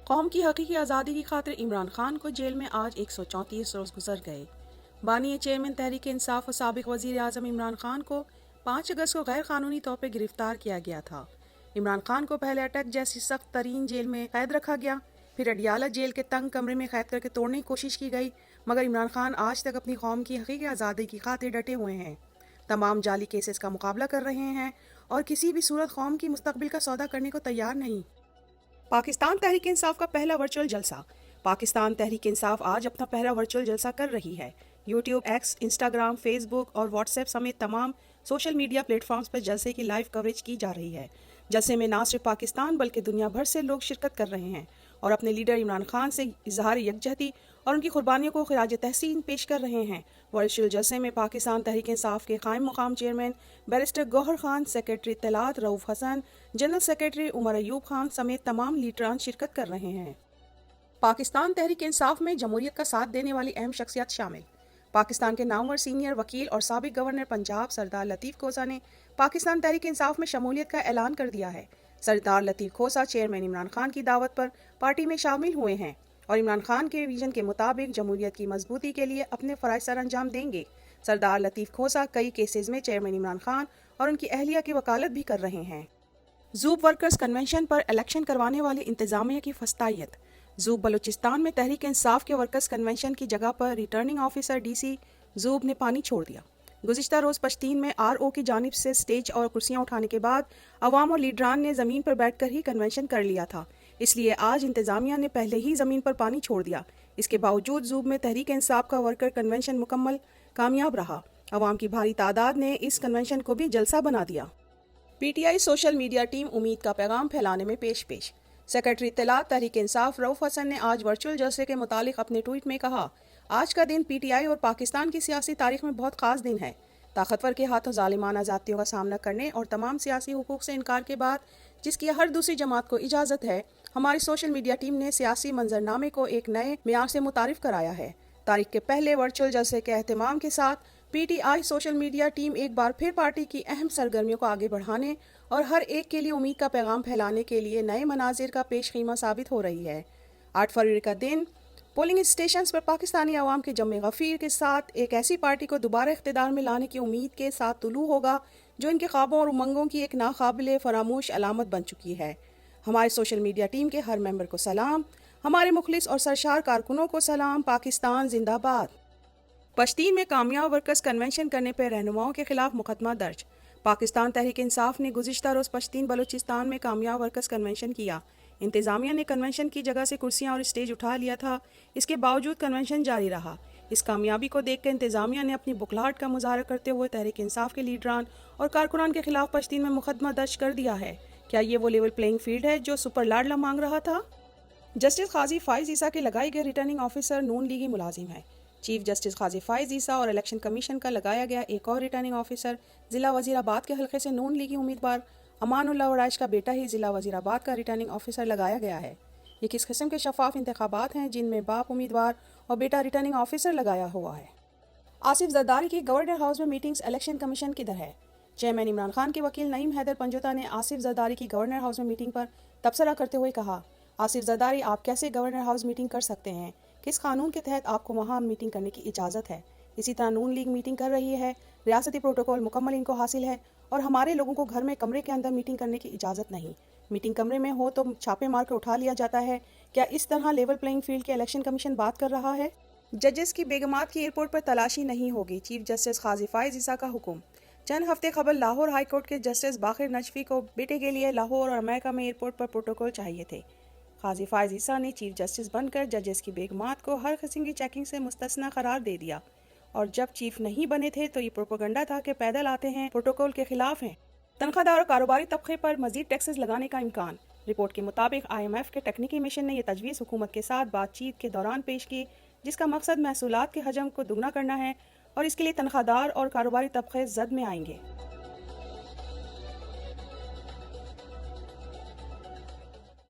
قوم کی حقیقی آزادی کی خاطر عمران خان کو جیل میں آج 134 روز گزر گئے۔ بانی چیئرمین تحریک انصاف و سابق وزیر اعظم عمران خان کو 5 اگست کو غیر قانونی طور پر گرفتار کیا گیا تھا۔ عمران خان کو پہلے اٹک جیسی سخت ترین جیل میں قید رکھا گیا، پھر اڈیالہ جیل کے تنگ کمرے میں قید کر کے توڑنے کی کوشش کی گئی، مگر عمران خان آج تک اپنی قوم کی حقیقی آزادی کی خاطر ڈٹے ہوئے ہیں، تمام جعلی کیسز کا مقابلہ کر رہے ہیں اور کسی بھی صورت قوم کی مستقبل کا سودا کرنے کو تیار نہیں۔ پاکستان تحریک انصاف کا پہلا ورچوئل جلسہ۔ پاکستان تحریک انصاف آج اپنا پہلا ورچوئل جلسہ کر رہی ہے۔ یوٹیوب، ایکس، انسٹاگرام، فیس بک اور واٹس ایپ سمیت تمام سوشل میڈیا پلیٹ فارمز پر جلسے کی لائیو کوریج کی جا رہی ہے۔ جلسے میں نہ صرف پاکستان بلکہ دنیا بھر سے لوگ شرکت کر رہے ہیں اور اپنے لیڈر عمران خان سے اظہار یکجہتی اور ان کی قربانیوں کو خراج تحسین پیش کر رہے ہیں۔ ورچوئل جلسے میں پاکستان تحریک انصاف کے قائم مقام چیئرمین بیرسٹر گوہر خان، سیکرٹری اطلاعات رؤوف حسن، جنرل سیکرٹری عمر ایوب خان سمیت تمام لیڈران شرکت کر رہے ہیں۔ پاکستان تحریک انصاف میں جمہوریت کا ساتھ دینے والی اہم شخصیات شامل۔ پاکستان کے نامور سینئر وکیل اور سابق گورنر پنجاب سردار لطیف کھوسہ نے پاکستان تحریک انصاف میں شمولیت کا اعلان کر دیا ہے۔ سردار لطیف کھوسہ چیئرمین عمران خان کی دعوت پر پارٹی میں شامل ہوئے ہیں اور عمران خان کے ویژن کے مطابق جمہوریت کی مضبوطی کے لیے اپنے فرائض سر انجام دیں گے۔ سردار لطیف کھوسہ کئی کیسز میں چیئرمین عمران خان اور ان کی اہلیہ کی وکالت بھی کر رہے ہیں۔ زوب ورکرز کنونشن پر الیکشن کروانے والی انتظامیہ کی فسطائیت۔ زوب بلوچستان میں تحریک انصاف کے ورکرز کنونشن کی جگہ پر ریٹرننگ آفیسر ڈی سی زوب نے پانی چھوڑ دیا۔ گزشتہ روز پشتین میں آر او کی جانب سے سٹیج اور کرسیاں اٹھانے کے بعد عوام اور لیڈران نے زمین پر بیٹھ کر ہی کنونشن کر لیا تھا، اس لیے آج انتظامیہ نے پہلے ہی زمین پر پانی چھوڑ دیا۔ اس کے باوجود زوب میں تحریک انصاف کا ورکر کنونشن مکمل کامیاب رہا۔ عوام کی بھاری تعداد نے اس کنونشن کو بھی جلسہ بنا دیا۔ P T I social media team امید کا پیغام پھیلانے میں پیش۔ سیکرٹری اطلاعات تحریک انصاف رؤوف حسن نے آج ورچوئل جلسے کے متعلق اپنے ٹویٹ میں کہا، آج کا دن پی ٹی آئی اور پاکستان کی سیاسی تاریخ میں بہت خاص دن ہے۔ طاقتور کے ہاتھوں ظالمانہ زیادتیوں کا سامنا کرنے اور تمام سیاسی حقوق سے انکار کے بعد، جس کی ہر دوسری جماعت کو اجازت ہے، ہماری سوشل میڈیا ٹیم نے سیاسی منظرنامے کو ایک نئے معیار سے متعارف کرایا ہے۔ تاریخ کے پہلے ورچوئل جلسے کے اہتمام کے ساتھ P T I social media team ایک بار پھر پارٹی کی اہم سرگرمیوں کو آگے بڑھانے اور ہر ایک کے لیے امید کا پیغام پھیلانے کے لیے نئے مناظر کا پیش خیمہ ثابت ہو رہی ہے۔ 8 فروری کا دن پولنگ اسٹیشنز پر پاکستانی عوام کے جمع غفیر کے ساتھ ایک ایسی پارٹی کو دوبارہ اقتدار میں لانے کی امید کے ساتھ طلوع ہوگا جو ان کے خوابوں اور امنگوں کی ایک ناقابل فراموش علامت بن چکی ہے۔ ہمارے سوشل میڈیا ٹیم کے ہر ممبر کو سلام، ہمارے مخلص اور سرشار کارکنوں کو سلام۔ پاکستان زندہ باد۔ پشتین میں کامیاب ورکرز کنونشن کرنے پر رہنماؤں کے خلاف مقدمہ درج۔ پاکستان تحریک انصاف نے گزشتہ روز پشتین بلوچستان میں کامیاب ورکرز کنونشن کیا۔ انتظامیہ نے کنونشن کی جگہ سے کرسیاں اور اسٹیج اٹھا لیا تھا، اس کے باوجود کنونشن جاری رہا۔ اس کامیابی کو دیکھ کر انتظامیہ نے اپنی بخلاہٹ کا مظاہرہ کرتے ہوئے تحریک انصاف کے لیڈران اور کارکنان کے خلاف پشتین میں مقدمہ درج کر دیا ہے۔ کیا یہ وہ لیول پلینگ فیلڈ ہے جو سپر لاڈلا مانگ رہا تھا؟ جسٹس قاضی فائز عیسیٰ کے لگائے گئے ریٹرننگ آفیسر نون لیگی ملازم ہے۔ چیف جسٹس قاضی فائز عیسیٰ اور الیکشن کمیشن کا لگایا گیا ایک اور ریٹرننگ آفیسر ضلع وزیر آباد کے حلقے سے نون لیگی امیدوار امان اللہ وڑائش کا بیٹا ہی ضلع وزیر آباد کا ریٹرننگ آفیسر لگایا گیا ہے۔ یہ کس قسم کے شفاف انتخابات ہیں جن میں باپ امیدوار اور بیٹا ریٹرننگ آفیسر لگایا ہوا ہے؟ آصف زرداری کی گورنر ہاؤس میں میٹنگز الیکشن کمیشن کدھر ہے؟ چیئرمین عمران خان کے وکیل نعیم حیدر پنجوتا نے آصف زرداری کی گورنر ہاؤس میں میٹنگ پر تبصرہ کرتے ہوئے کہا، آصف زرداری آپ کیسے گورنر ہاؤس میٹنگ کر سکتے ہیں؟ کس قانون کے تحت آپ کو وہاں میٹنگ کرنے کی اجازت ہے؟ اسی طرح نون لیگ میٹنگ کر رہی ہے، ریاستی پروٹوکول مکمل ان کو حاصل ہے اور ہمارے لوگوں کو گھر میں کمرے کے اندر میٹنگ کرنے کی اجازت نہیں۔ میٹنگ کمرے میں ہو تو چھاپے مار کر اٹھا لیا جاتا ہے۔ کیا اس طرح لیول پلینگ فیلڈ کے الیکشن کمیشن بات کر رہا ہے؟ ججز کی بیگمات کی ایئرپورٹ پر تلاشی نہیں ہوگی، چیف جسٹس قاضی فائز عیسیٰ کا حکم۔ چند ہفتے قبل لاہور ہائی کورٹ کے جسٹس باقر نجفی کو بیٹے کے لیے لاہور اور امریکہ میں ایئرپورٹ پر پروٹوکول چاہیے تھے۔ قاضی فائز عیسیٰ نے چیف جسٹس بن کر ججز کی بیگمات کو ہر قسم کی چیکنگ سے مستثنی قرار دے دیا، اور جب چیف نہیں بنے تھے تو یہ پروپیگنڈا تھا کہ پیدل آتے ہیں، پروٹوکول کے خلاف ہیں۔ تنخواہ دار اور کاروباری طبقے پر مزید ٹیکسز لگانے کا امکان۔ رپورٹ کے مطابق آئی ایم ایف کے ٹیکنیکی مشن نے یہ تجویز حکومت کے ساتھ بات چیت کے دوران پیش کی، جس کا مقصد محصولات کے حجم کو دوگنا کرنا ہے اور اس کے لیے تنخواہ دار اور کاروباری طبقے زد میں آئیں گے۔